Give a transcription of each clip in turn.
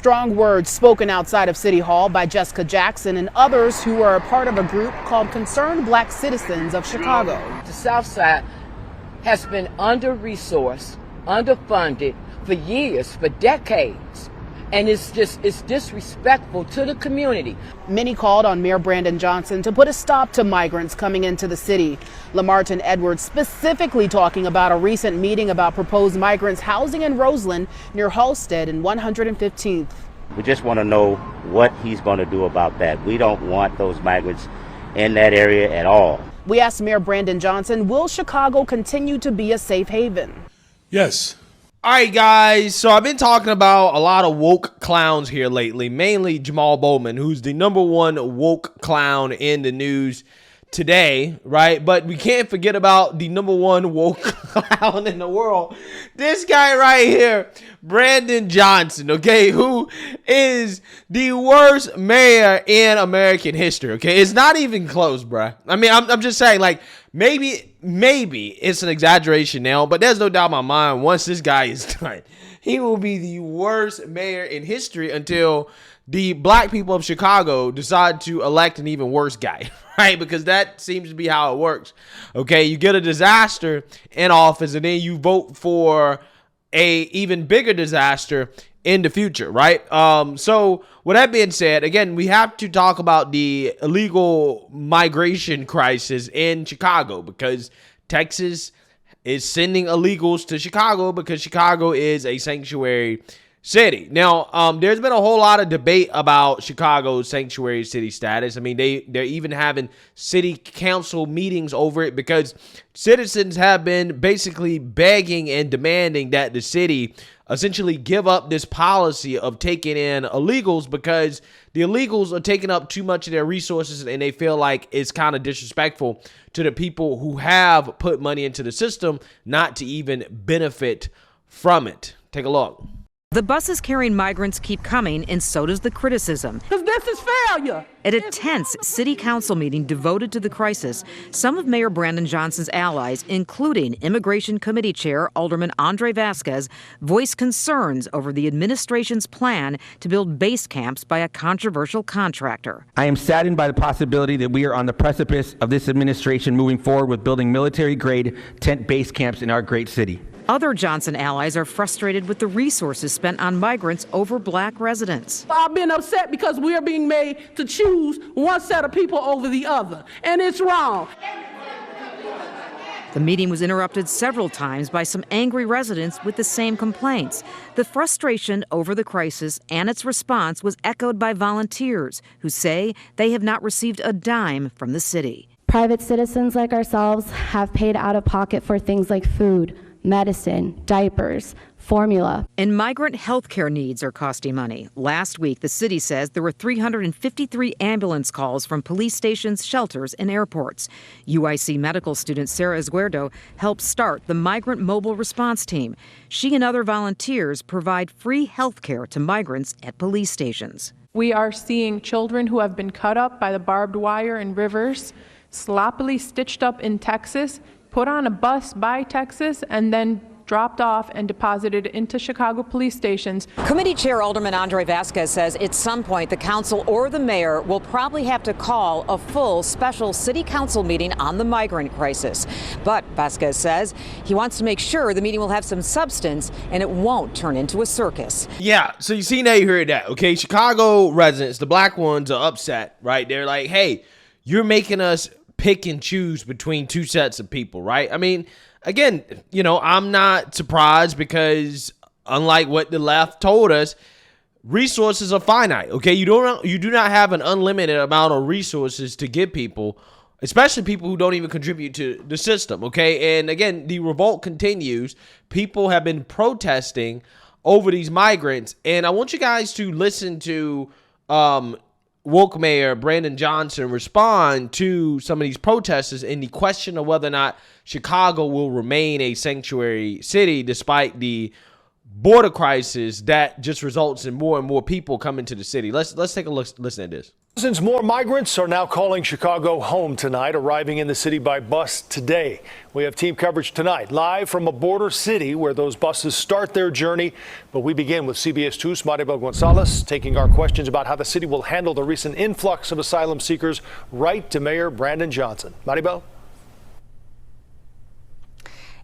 Strong words spoken outside of City Hall by Jessica Jackson and others who are a part of a group called Concerned Black Citizens of Chicago. The South Side has been under-resourced, underfunded for years, for decades. And it's disrespectful to the community. Many called on Mayor Brandon Johnson to put a stop to migrants coming into the city. Lamartin Edwards specifically talking about a recent meeting about proposed migrants housing in Roseland near Halstead and 115th. We just want to know what he's going to do about that. We don't want those migrants in that area at all. We asked Mayor Brandon Johnson, will Chicago continue to be a safe haven? Yes. All right, guys, so I've been talking about a lot of woke clowns here lately, mainly Jamal Bowman, who's the #1 woke clown in the news today, right? But we can't forget about the #1 woke clown in the world. This guy right here, Brandon Johnson, okay, who is the worst mayor in American history, okay? It's not even close, bruh. I mean, I'm just saying, like, maybe it's an exaggeration now, but there's no doubt in my mind, once this guy is done, he will be the worst mayor in history until the black people of Chicago decide to elect an even worse guy, right? Because that seems to be how it works. Okay, you get a disaster in office and then you vote for a even bigger disaster in the future, right? So with that being said, again, we have to talk about the illegal migration crisis in Chicago because Texas is sending illegals to Chicago because Chicago is a sanctuary city. Now, there's been a whole lot of debate about Chicago's sanctuary city status. I mean, they're even having city council meetings over it because citizens have been basically begging and demanding that the city essentially give up this policy of taking in illegals because the illegals are taking up too much of their resources and they feel like it's kind of disrespectful to the people who have put money into the system not to even benefit from it. Take a look. The buses carrying migrants keep coming, and so does the criticism. Because this is failure. At a tense city council meeting devoted to the crisis, some of Mayor Brandon Johnson's allies, including Immigration Committee Chair Alderman Andre Vasquez, voiced concerns over the administration's plan to build base camps by a controversial contractor. I am saddened by the possibility that we are on the precipice of this administration moving forward with building military-grade tent base camps in our great city. Other Johnson allies are frustrated with the resources spent on migrants over black residents. I've been upset because we are being made to choose one set of people over the other, and it's wrong. The meeting was interrupted several times by some angry residents with the same complaints. The frustration over the crisis and its response was echoed by volunteers who say they have not received a dime from the city. Private citizens like ourselves have paid out of pocket for things like food, medicine, diapers, formula. And migrant health care needs are costing money. Last week, the city says there were 353 ambulance calls from police stations, shelters, and airports. UIC medical student Sarah Esguerdo helped start the Migrant Mobile Response Team. She and other volunteers provide free health care to migrants at police stations. We are seeing children who have been cut up by the barbed wire in rivers, sloppily stitched up in Texas, put on a bus by Texas, and then dropped off and deposited into Chicago police stations. Committee Chair Alderman Andre Vasquez says at some point the council or the mayor will probably have to call a full special city council meeting on the migrant crisis. But Vasquez says he wants to make sure the meeting will have some substance and it won't turn into a circus. Yeah, so you see now you heard that, okay? Chicago residents, the black ones, are upset, right? They're like, hey, you're making us pick and choose between two sets of people, right? I mean, again, you know, I'm not surprised because unlike what the left told us, resources are finite, okay? You do not have an unlimited amount of resources to give people, especially people who don't even contribute to the system, okay? And again, the revolt continues. People have been protesting over these migrants, and I want you guys to listen to woke Mayor Brandon Johnson respond to some of these protesters in the question of whether or not Chicago will remain a sanctuary city despite the border crisis that just results in more and more people coming to the city. Let's take a look. Listen to this. Dozens more migrants are now calling Chicago home tonight, arriving in the city by bus today. We have team coverage tonight, live from a border city where those buses start their journey. But we begin with CBS 2's Maribel Gonzalez, taking our questions about how the city will handle the recent influx of asylum seekers right to Mayor Brandon Johnson. Maribel?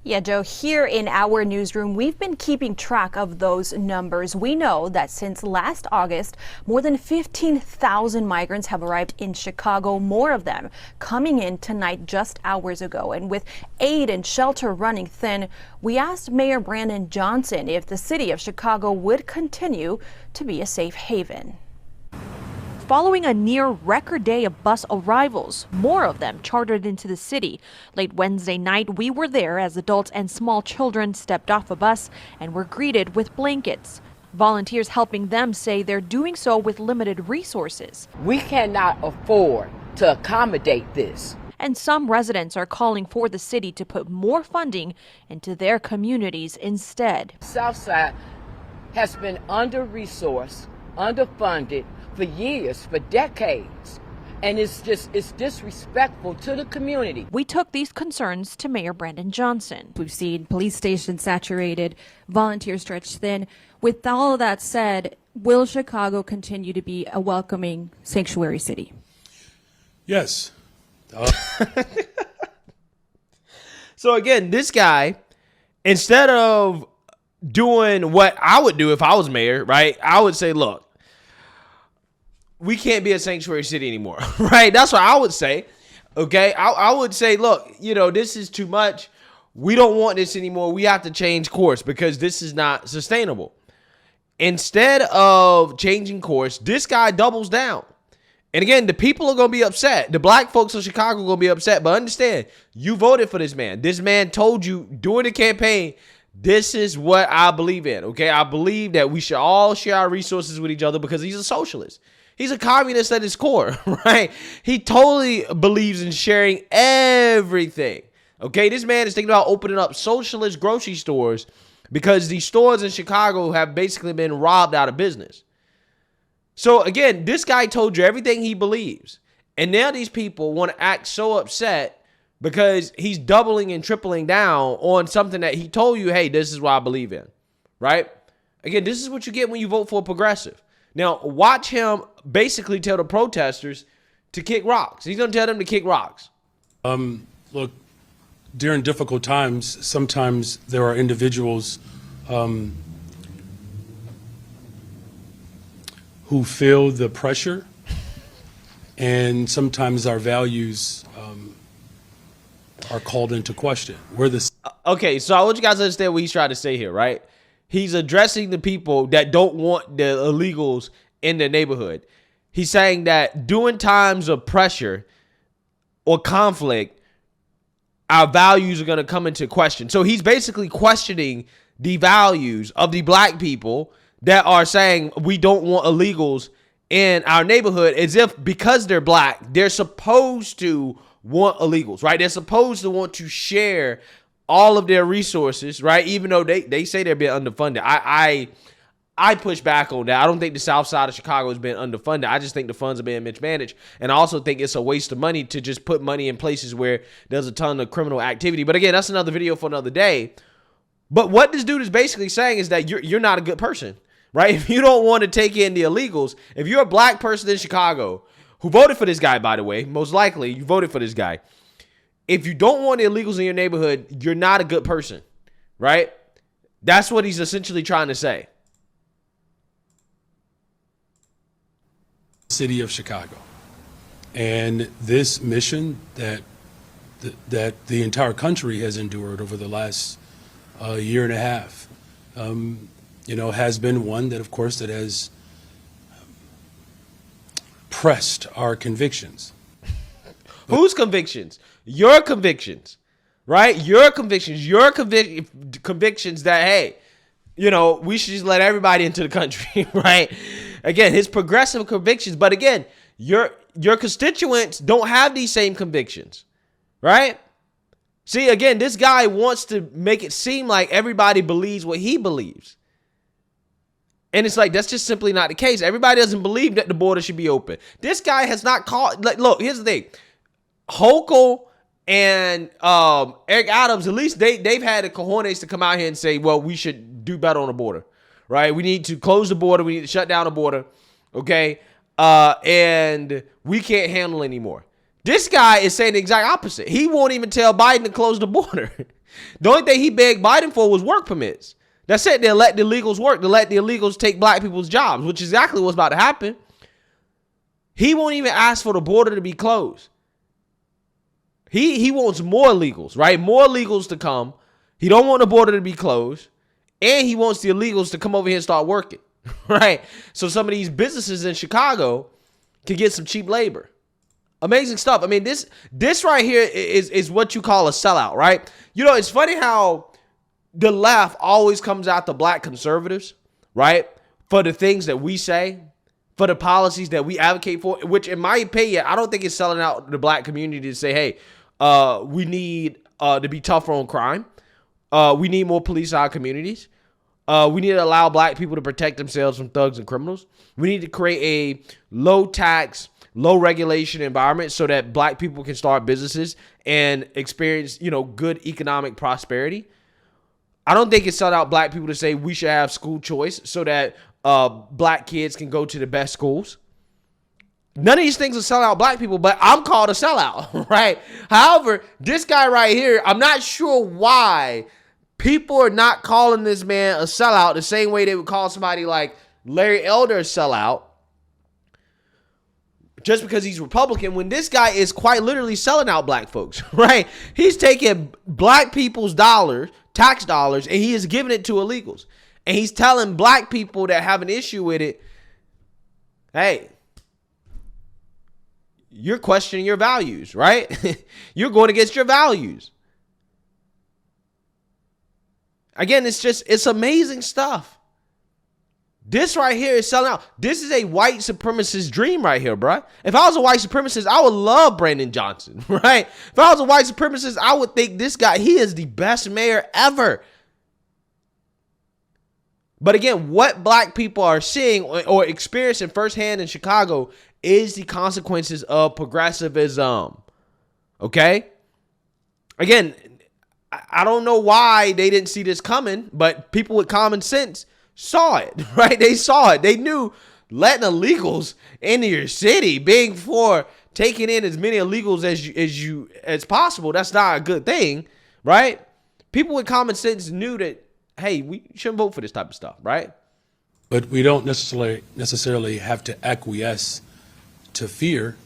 Yeah, Joe, here in our newsroom, we've been keeping track of those numbers. We know that since last August, more than 15,000 migrants have arrived in Chicago, more of them coming in tonight just hours ago. And with aid and shelter running thin, we asked Mayor Brandon Johnson if the city of Chicago would continue to be a safe haven. Following a near record day of bus arrivals, more of them chartered into the city. Late Wednesday night, we were there as adults and small children stepped off a bus and were greeted with blankets. Volunteers helping them say they're doing so with limited resources. We cannot afford to accommodate this. And some residents are calling for the city to put more funding into their communities instead. Southside has been under-resourced, underfunded, for years, for decades, and it's disrespectful to the community. We took these concerns to Mayor Brandon Johnson. We've seen police stations saturated, volunteers stretched thin. With all of that said, will Chicago continue to be a welcoming sanctuary city? Yes. So again, this guy, instead of doing what I would do if I was mayor, right? I would say, look, we can't be a sanctuary city anymore, right? That's what I would say, okay? I would say, look, this is too much. We don't want this anymore. We have to change course because this is not sustainable. Instead of changing course, this guy doubles down. And again, the people are going to be upset. The black folks of Chicago are going to be upset. But understand, you voted for this man. This man told you during the campaign, this is what I believe in, okay? I believe that we should all share our resources with each other because he's a socialist. He's a communist at his core, right? He totally believes in sharing everything, okay? This man is thinking about opening up socialist grocery stores because these stores in Chicago have basically been robbed out of business. So again, this guy told you everything he believes. And now these people want to act so upset because he's doubling and tripling down on something that he told you, hey, this is what I believe in, right? Again, this is what you get when you vote for a progressive. Now, watch him basically tell the protesters to kick rocks. He's going to tell them to kick rocks. Look, during difficult times, sometimes there are individuals who feel the pressure, and sometimes our values are called into question. Okay, so I want you guys to understand what he's trying to say here, right? He's addressing the people that don't want the illegals in their neighborhood. He's saying that during times of pressure or conflict, our values are going to come into question. So he's basically questioning the values of the black people that are saying we don't want illegals in our neighborhood, as if because they're black, they're supposed to want illegals, right? They're supposed to want to share all of their resources, right? Even though they say they're being underfunded. I push back on that. I don't think the south side of Chicago has been underfunded. I just think the funds are being mismanaged. And I also think it's a waste of money to just put money in places where there's a ton of criminal activity. But again, that's another video for another day. But what this dude is basically saying is that you're not a good person, right? If you don't want to take in the illegals, if you're a black person in Chicago who voted for this guy, by the way, most likely you voted for this guy. If you don't want the illegals in your neighborhood, you're not a good person, right? That's what he's essentially trying to say. City of Chicago. And this mission that the entire country has endured over the last year and a half, has been one that, of course, that has pressed our convictions. Whose convictions? Your convictions, right? Your convictions that, hey, we should just let everybody into the country, right? Again, his progressive convictions. But again, your constituents don't have these same convictions, right? See, again, this guy wants to make it seem like everybody believes what he believes. And it's like, that's just simply not the case. Everybody doesn't believe that the border should be open. This guy has not called. Like, look, here's the thing. Hochul and Eric Adams, at least they've had the cojones to come out here and say, well, we should do better on the border, right? We need to close the border. We need to shut down the border, okay? And we can't handle anymore. This guy is saying the exact opposite. He won't even tell Biden to close the border. The only thing he begged Biden for was work permits. That's it. They'll let the illegals work. They'll let the illegals take black people's jobs, which is exactly what's about to happen. He won't even ask for the border to be closed. He wants more illegals, right? More illegals to come. He don't want the border to be closed. And he wants the illegals to come over here and start working, right? So some of these businesses in Chicago can get some cheap labor. Amazing stuff. I mean, this right here is what you call a sellout, right? You know, it's funny how the left always comes after black conservatives, right? For the things that we say, for the policies that we advocate for, which in my opinion, I don't think it's selling out the black community to say, hey, we need to be tougher on crime. We need more police in our communities. We need to allow black people to protect themselves from thugs and criminals. We need to create a low tax, low regulation environment so that black people can start businesses and experience, you know, good economic prosperity. I don't think it's selling out black people to say we should have school choice so that black kids can go to the best schools. None of these things are selling out black people, but I'm called a sellout, right? However, this guy right here, I'm not sure why people are not calling this man a sellout the same way they would call somebody like Larry Elder a sellout just because he's Republican, when this guy is quite literally selling out black folks, right? He's taking black people's dollars, tax dollars, and he is giving it to illegals. And he's telling black people that have an issue with it, hey, you're questioning your values, right? You're going against your values. Again, it's amazing stuff. This right here is selling out. This is a white supremacist dream right here, bro. If I was a white supremacist, I would love Brandon Johnson, right? If I was a white supremacist, I would think this guy, he is the best mayor ever. But again, what black people are seeing or experiencing firsthand in Chicago is the consequences of progressivism. Okay? Again, I don't know why they didn't see this coming, but people with common sense saw it, right? They saw it. They knew letting illegals into your city, being for taking in as many illegals as possible, that's not a good thing, right? People with common sense knew that, hey, we shouldn't vote for this type of stuff, right? But we don't necessarily have to acquiesce to fear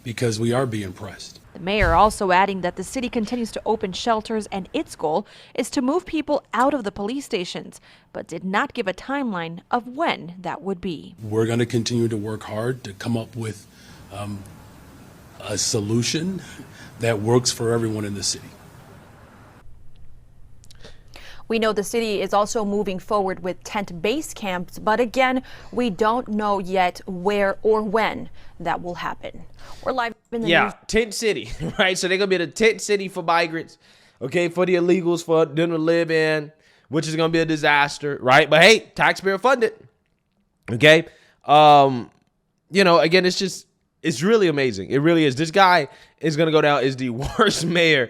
because we are being pressed. The mayor also adding that the city continues to open shelters and its goal is to move people out of the police stations, but did not give a timeline of when that would be. We're going to continue to work hard to come up with a solution that works for everyone in the city. We know the city is also moving forward with tent base camps, but again, we don't know yet where or when that will happen. We're live in the news. Tent city, right? So they're going to be the tent city for migrants, okay, for the illegals, for them to live in, which is going to be a disaster, right? But hey, taxpayer funded, okay? You know, again, it's really amazing. It really is. This guy is going to go down as the worst mayor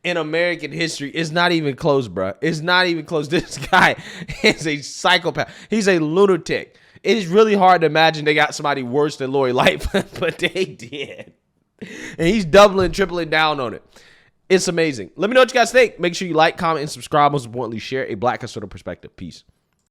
in American history. It's not even close, bro. It's not even close. This guy is a psychopath. He's a lunatic. It is really hard to imagine they got somebody worse than Lori Lightfoot, but they did. And he's doubling, tripling down on it. It's amazing. Let me know what you guys think. Make sure you like, comment, and subscribe. Most importantly, share a black conservative perspective. Peace.